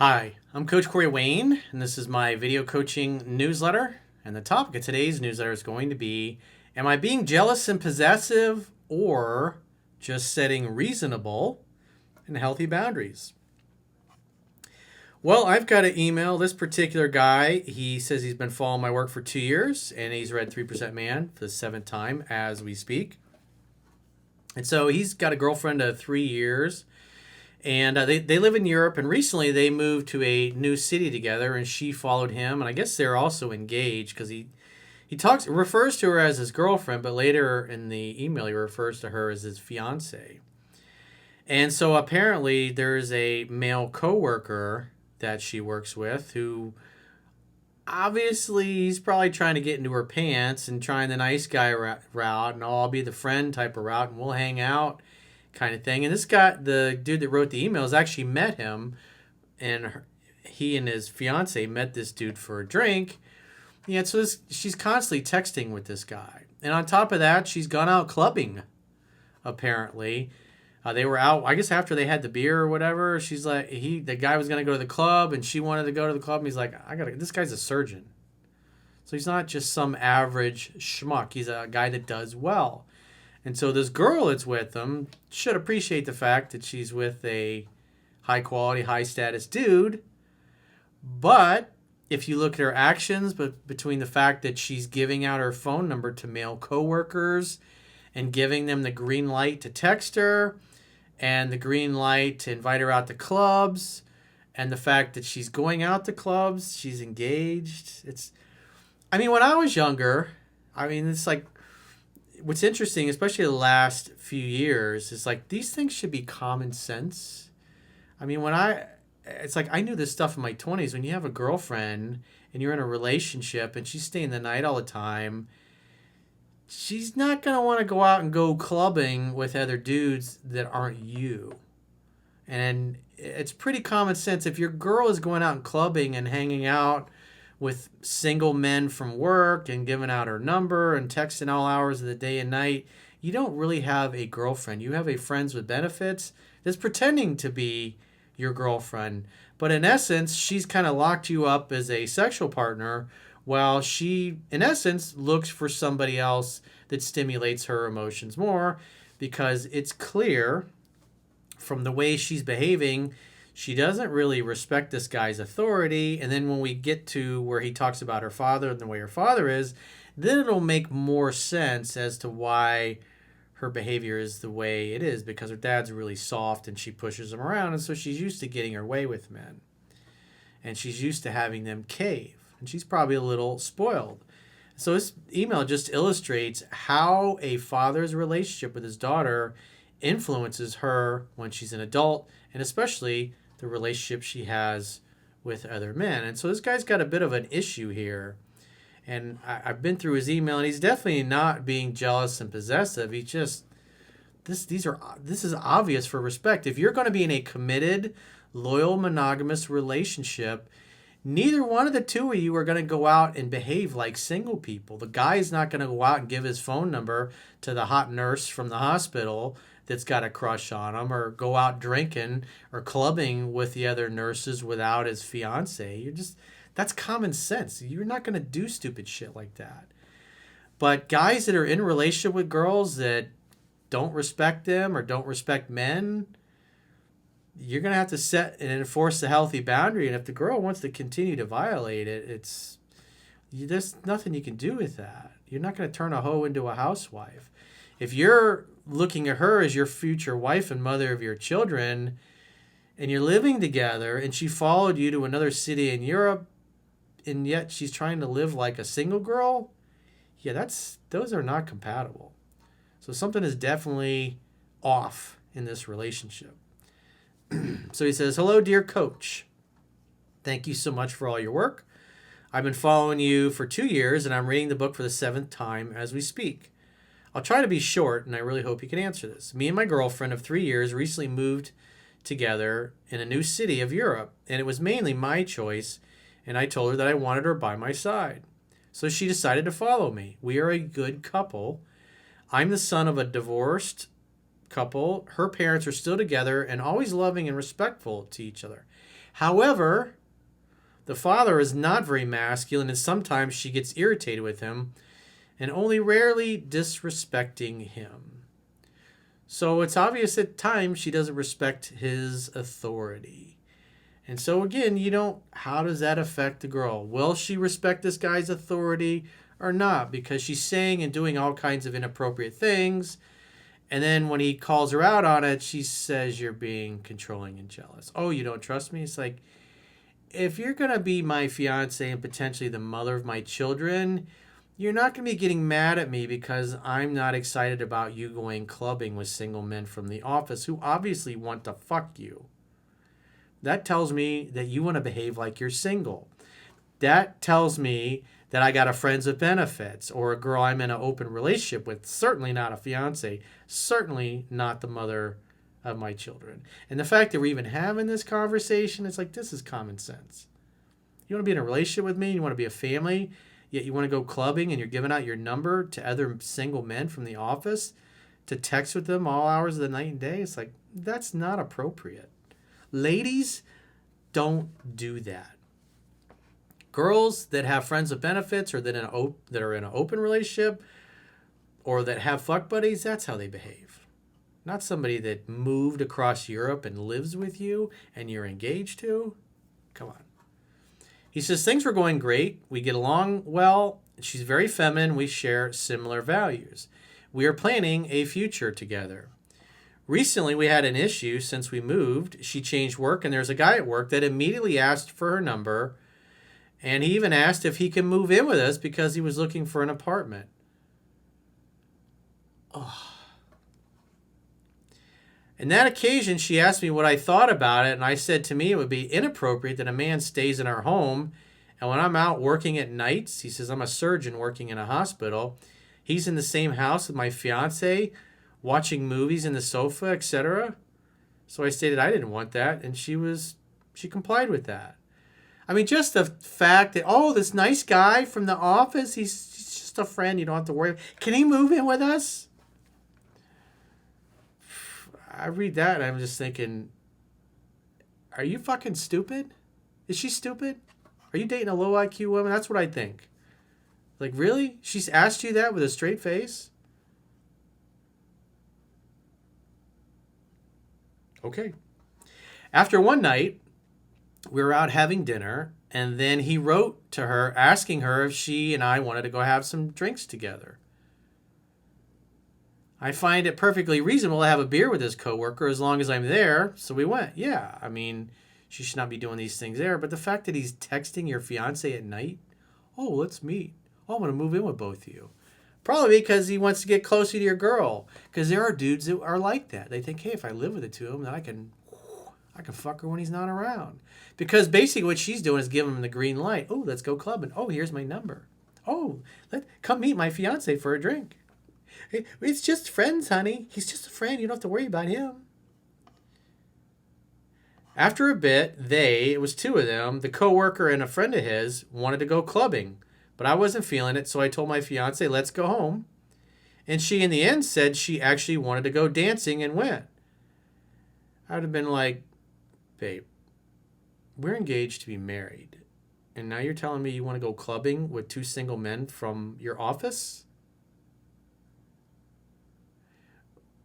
Hi, I'm Coach Corey Wayne, and this is my video coaching newsletter. And the topic of today's newsletter is going to be: Am I being jealous and possessive, or just setting reasonable and healthy boundaries? Well, I've got an email. This particular guy, he says he's been following my work for 2 years, and he's read 3% Man for the seventh time as we speak. And so he's got a girlfriend of 3 years. And they live in Europe, and recently they moved to a new city together, and she followed him. And I guess they're also engaged because he refers to her as his girlfriend, but later in the email he refers to her as his fiancée. And so apparently there's a male coworker that she works with who obviously he's probably trying to get into her pants and trying the nice guy route, and I'll be the friend type of route, and we'll hang out kind of thing. And this guy, the dude that wrote the emails, actually met him, and he and his fiance met this dude for a drink. Yeah, so she's constantly texting with this guy, and on top of that, she's gone out clubbing. Apparently, they were out. I guess after they had the beer or whatever, she's like, the guy was gonna go to the club, and she wanted to go to the club. And he's like, This guy's a surgeon, so he's not just some average schmuck. He's a guy that does well. And so this girl that's with him should appreciate the fact that she's with a high quality, high status dude. But if you look at her actions, but between the fact that she's giving out her phone number to male coworkers and giving them the green light to text her and the green light to invite her out to clubs, and the fact that she's going out to clubs, she's engaged. When I was younger, it's like, what's interesting, especially the last few years, is like these things should be common sense. It's like I knew this stuff in my 20s. When you have a girlfriend and you're in a relationship and she's staying the night all the time, she's not going to want to go out and go clubbing with other dudes that aren't you. And it's pretty common sense. If your girl is going out and clubbing and hanging out with single men from work and giving out her number and texting all hours of the day and night, you don't really have a girlfriend. You have a friends with benefits that's pretending to be your girlfriend. But in essence, she's kind of locked you up as a sexual partner while she, in essence, looks for somebody else that stimulates her emotions more, because it's clear from the way she's behaving, she doesn't really respect this guy's authority. And then when we get to where he talks about her father and the way her father is, then it'll make more sense as to why her behavior is the way it is, because her dad's really soft and she pushes him around. And so she's used to getting her way with men. And she's used to having them cave. And she's probably a little spoiled. So this email just illustrates how a father's relationship with his daughter influences her when she's an adult, and especially the relationship she has with other men. And so this guy's got a bit of an issue here. And I've been through his email, and he's definitely not being jealous and possessive. He just, this is obvious for respect. If you're going to be in a committed, loyal, monogamous relationship, neither one of the two of you are going to go out and behave like single people. The guy's not going to go out and give his phone number to the hot nurse from the hospital that's got a crush on him, or go out drinking or clubbing with the other nurses without his fiance. That's common sense. You're not going to do stupid shit like that. But guys that are in a relationship with girls that don't respect them or don't respect men, you're going to have to set and enforce a healthy boundary. And if the girl wants to continue to violate it, there's nothing you can do with that. You're not going to turn a hoe into a housewife. If you're looking at her as your future wife and mother of your children, and you're living together, and she followed you to another city in Europe, and yet she's trying to live like a single girl, those are not compatible. So something is definitely off in this relationship. So he says, "Hello, dear coach. Thank you so much for all your work. I've been following you for 2 years, and I'm reading the book for the 7th time as we speak. I'll try to be short, and I really hope you can answer this. Me and my girlfriend of 3 years recently moved together in a new city of Europe, and it was mainly my choice, and I told her that I wanted her by my side. So she decided to follow me. We are a good couple. I'm the son of a divorced couple. Her parents are still together and always loving and respectful to each other. However, the father is not very masculine, and sometimes she gets irritated with him and only rarely disrespecting him. So it's obvious at times she doesn't respect his authority. And so again, how does that affect the girl? Will she respect this guy's authority or not? Because she's saying and doing all kinds of inappropriate things. And then when he calls her out on it, she says, you're being controlling and jealous. Oh, you don't trust me? It's like, if you're going to be my fiance and potentially the mother of my children, you're not going to be getting mad at me because I'm not excited about you going clubbing with single men from the office who obviously want to fuck you. That tells me that you want to behave like you're single. That tells me that I got a friends with benefits or a girl I'm in an open relationship with. Certainly not a fiance. Certainly not the mother of my children. And the fact that we're even having this conversation, it's like, this is common sense. You want to be in a relationship with me, you want to be a family, yet you want to go clubbing and you're giving out your number to other single men from the office to text with them all hours of the night and day. It's like, that's not appropriate. Ladies, don't do that. Girls that have friends with benefits or that are in an open relationship or that have fuck buddies, that's how they behave. Not somebody that moved across Europe and lives with you and you're engaged to. Come on. He says, things were going great. We get along well. She's very feminine. We share similar values. We are planning a future together. Recently, we had an issue since we moved. She changed work, and there's a guy at work that immediately asked for her number, and he even asked if he could move in with us because he was looking for an apartment. Oh. And that occasion, she asked me what I thought about it, and I said to me it would be inappropriate that a man stays in our home, and when I'm out working at nights, he says, I'm a surgeon working in a hospital. He's in the same house with my fiance, watching movies in the sofa, etc. So I stated I didn't want that, and she complied with that. I mean, just the fact that, this nice guy from the office, he's just a friend, you don't have to worry. Can he move in with us? I read that and I'm just thinking, are you fucking stupid? Is she stupid? Are you dating a low IQ woman? That's what I think. Like, really? She's asked you that with a straight face? Okay. After one night, we were out having dinner, and then he wrote to her asking her if she and I wanted to go have some drinks together. I find it perfectly reasonable to have a beer with his coworker as long as I'm there, so we went. Yeah, I mean, she should not be doing these things there, but the fact that he's texting your fiance at night, let's meet. I want to move in with both of you. Probably because he wants to get closer to your girl. Because there are dudes that are like that. They think, hey, if I live with the two of them, then I can fuck her when he's not around. Because basically what she's doing is giving him the green light. Oh, let's go clubbing. Oh, here's my number. Oh, come meet my fiance for a drink. Hey, it's just friends, honey. He's just a friend. You don't have to worry about him. After a bit, it was two of them, the coworker and a friend of his, wanted to go clubbing. But I wasn't feeling it, so I told my fiance, let's go home. And she, in the end, said she actually wanted to go dancing and went. I would have been like, babe, we're engaged to be married. And now you're telling me you want to go clubbing with two single men from your office?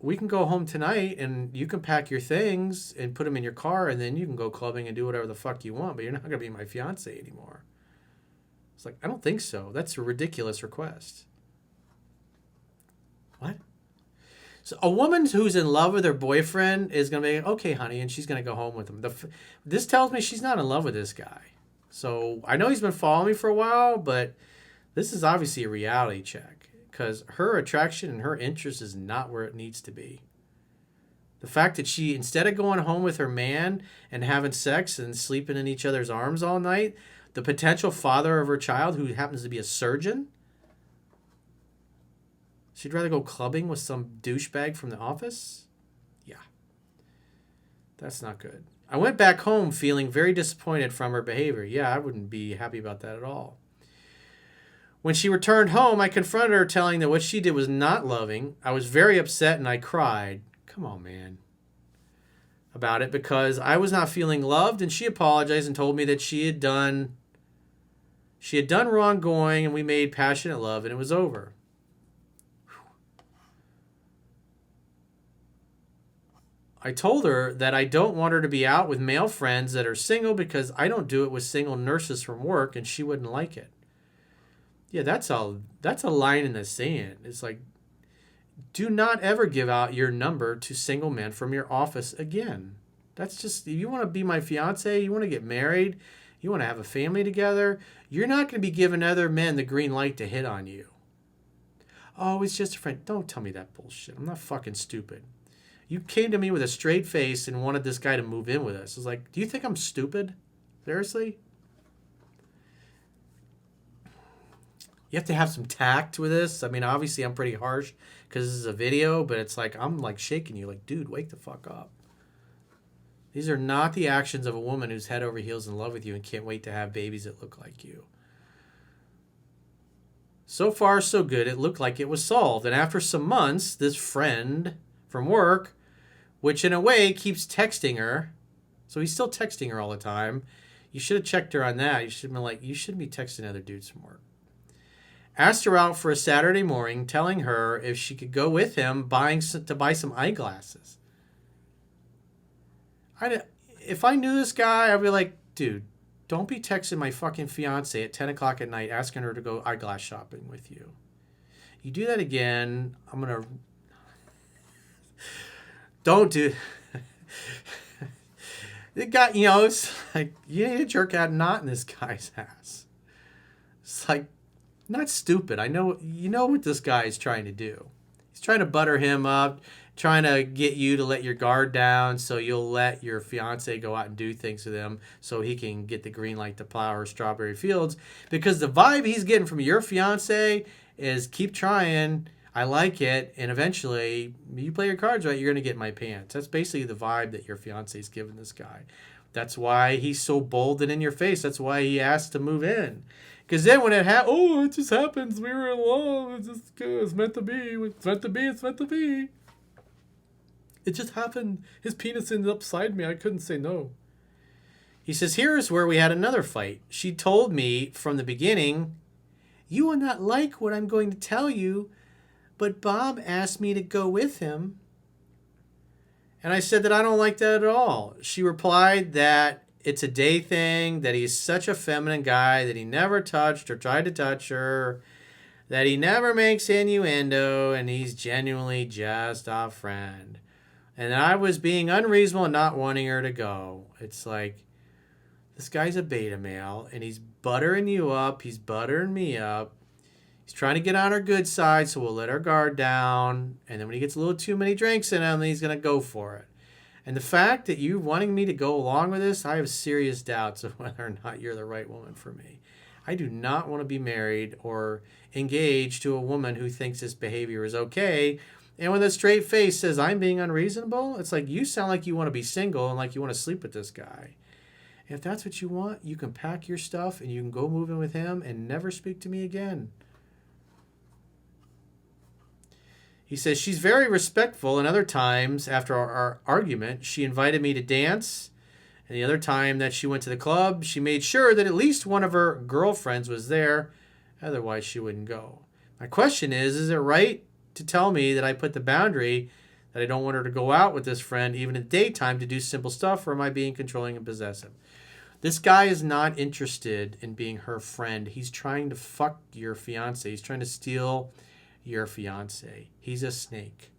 We can go home tonight and you can pack your things and put them in your car and then you can go clubbing and do whatever the fuck you want, but you're not going to be my fiance anymore. It's like, I don't think so. That's a ridiculous request. What? So a woman who's in love with her boyfriend is going to be, okay, honey, and she's going to go home with him. This tells me she's not in love with this guy. So I know he's been following me for a while, but this is obviously a reality check because her attraction and her interest is not where it needs to be. The fact that she, instead of going home with her man and having sex and sleeping in each other's arms all night, the potential father of her child, who happens to be a surgeon, she'd rather go clubbing with some douchebag from the office? Yeah. That's not good. I went back home feeling very disappointed from her behavior. Yeah, I wouldn't be happy about that at all. When she returned home, I confronted her, telling that what she did was not loving. I was very upset and I cried. Come on, man. about it because I was not feeling loved, and she apologized and told me that she had done wrongdoing, and we made passionate love, and it was over. I told her that I don't want her to be out with male friends that are single because I don't do it with single nurses from work, and she wouldn't like it. Yeah, that's a line in the sand. It's like, do not ever give out your number to single men from your office again. That's just, if you want to be my fiance, you want to get married, you want to have a family together, you're not going to be giving other men the green light to hit on you. Oh, it's just a friend. Don't tell me that bullshit. I'm not fucking stupid. You came to me with a straight face and wanted this guy to move in with us. It's like, do you think I'm stupid? Seriously? You have to have some tact with this. I mean, obviously I'm pretty harsh because this is a video, but it's like, I'm like shaking you like, dude, wake the fuck up. These are not the actions of a woman who's head over heels in love with you and can't wait to have babies that look like you. So far, so good. It looked like it was solved. And after some months, this friend from work, which in a way keeps texting her, so he's still texting her all the time. You should have checked her on that. You should have been like, you shouldn't be texting other dudes from work. Asked her out for a Saturday morning, telling her if she could go with him to buy some eyeglasses. If I knew this guy, I'd be like, dude, don't be texting my fucking fiance at 10 o'clock at night asking her to go eyeglass shopping with you. You do that again, I'm going to... Don't do... The guy, it's like, you need to jerk out a knot in this guy's ass. It's like, not stupid. I know, you know what this guy is trying to do. He's trying to butter him up, trying to get you to let your guard down so you'll let your fiance go out and do things with him so he can get the green light to plow her strawberry fields. Because the vibe he's getting from your fiance is keep trying, I like it, and eventually you play your cards right, you're going to get my pants. That's basically the vibe that your fiance is giving this guy. That's why he's so bold and in your face. That's why he asked to move in. Because then when it it just happens. We were in love. It's meant to be. It's meant to be. It's meant to be. It just happened. His penis ended up beside me. I couldn't say no. He says, here's where we had another fight. She told me from the beginning, you will not like what I'm going to tell you, but Bob asked me to go with him. And I said that I don't like that at all. She replied that it's a day thing, that he's such a feminine guy, that he never touched or tried to touch her, that he never makes innuendo, and he's genuinely just a friend. And I was being unreasonable and not wanting her to go. It's like, this guy's a beta male, and he's buttering you up. He's buttering me up. He's trying to get on our good side, so we'll let our guard down. And then when he gets a little too many drinks in him, he's going to go for it. And the fact that you're wanting me to go along with this, I have serious doubts of whether or not you're the right woman for me. I do not want to be married or engaged to a woman who thinks this behavior is okay. And with a straight face says, I'm being unreasonable. It's like, you sound like you want to be single and like you want to sleep with this guy. If that's what you want, you can pack your stuff and you can go move in with him and never speak to me again. He says, she's very respectful, and other times after our argument, she invited me to dance. And the other time that she went to the club, she made sure that at least one of her girlfriends was there. Otherwise, she wouldn't go. My question is it right to tell me that I put the boundary that I don't want her to go out with this friend even in the daytime to do simple stuff, or am I being controlling and possessive? This guy is not interested in being her friend. He's trying to fuck your fiance. He's trying to steal your fiance. He's a snake.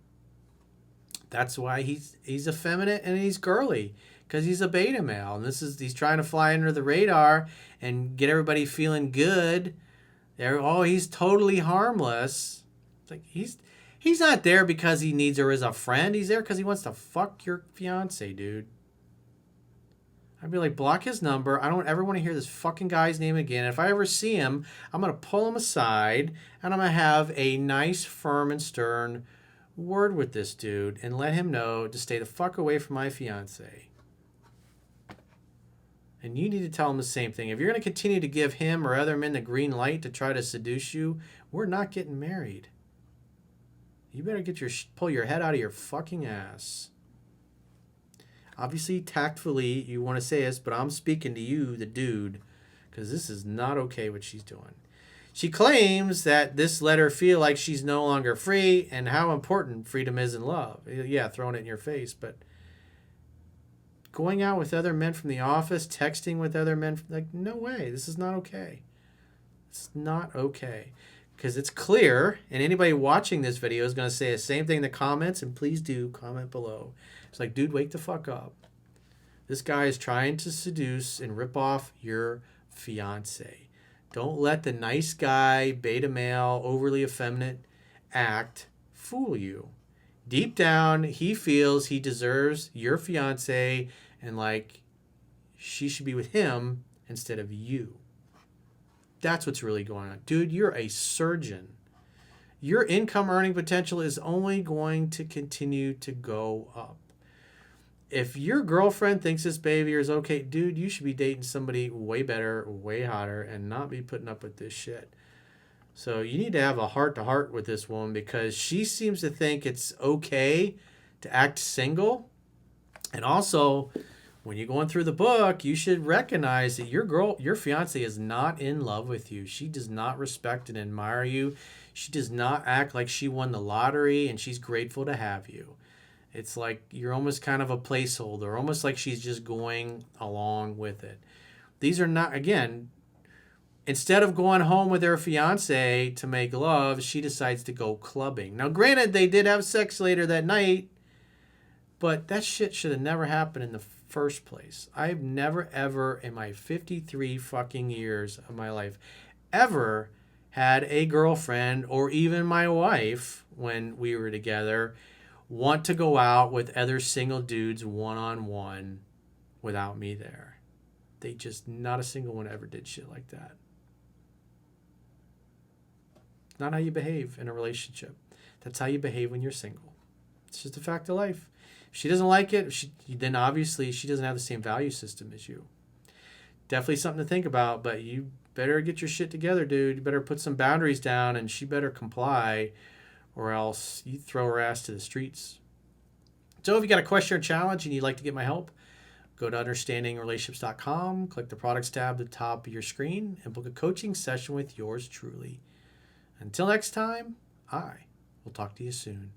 That's why he's effeminate and he's girly, because he's a beta male, and he's trying to fly under the radar and get everybody feeling good. He's totally harmless. It's like he's not there because he needs her as a friend. He's there because he wants to fuck your fiance, dude. I'd be like, block his number. I don't ever want to hear this fucking guy's name again. If I ever see him, I'm going to pull him aside and I'm going to have a nice, firm, and stern word with this dude and let him know to stay the fuck away from my fiance. And you need to tell him the same thing. If you're going to continue to give him or other men the green light to try to seduce you, we're not getting married. You better pull your head out of your fucking ass. Obviously, tactfully, you want to say this, but I'm speaking to you, the dude, because this is not okay what she's doing. She claims that this let her feel like she's no longer free and how important freedom is in love. Yeah, throwing it in your face, but going out with other men from the office, texting with other men, like, no way. This is not okay. It's not okay. Because it's clear, and anybody watching this video is going to say the same thing in the comments, and please do comment below. It's like, dude, wake the fuck up. This guy is trying to seduce and rip off your fiancé. Don't let the nice guy, beta male, overly effeminate act fool you. Deep down, he feels he deserves your fiancé and like she should be with him instead of you. That's what's really going on. Dude, you're a surgeon. Your income earning potential is only going to continue to go up. If your girlfriend thinks this behavior is okay, dude, you should be dating somebody way better, way hotter, and not be putting up with this shit. So you need to have a heart-to-heart with this woman because she seems to think it's okay to act single. And also, when you're going through the book, you should recognize that your fiancé is not in love with you. She does not respect and admire you. She does not act like she won the lottery and she's grateful to have you. It's like you're almost kind of a placeholder, almost like she's just going along with it. These are not, again, instead of going home with her fiancé to make love, she decides to go clubbing. Now, granted, they did have sex later that night, but that shit should have never happened in the first place. I've never, ever, in my 53 fucking years of my life, ever had a girlfriend or even my wife, when we were together, want to go out with other single dudes one-on-one without me there. They just, not a single one ever did shit like that. It's not how you behave in a relationship. That's how you behave when you're single. It's just a fact of life. If she doesn't like it, then obviously she doesn't have the same value system as you. Definitely something to think about, but you better get your shit together, dude. You better put some boundaries down, and she better comply, or else you throw her ass to the streets. So if you got a question or challenge and you'd like to get my help, go to understandingrelationships.com, click the products tab at the top of your screen, and book a coaching session with yours truly. Until next time, I will talk to you soon.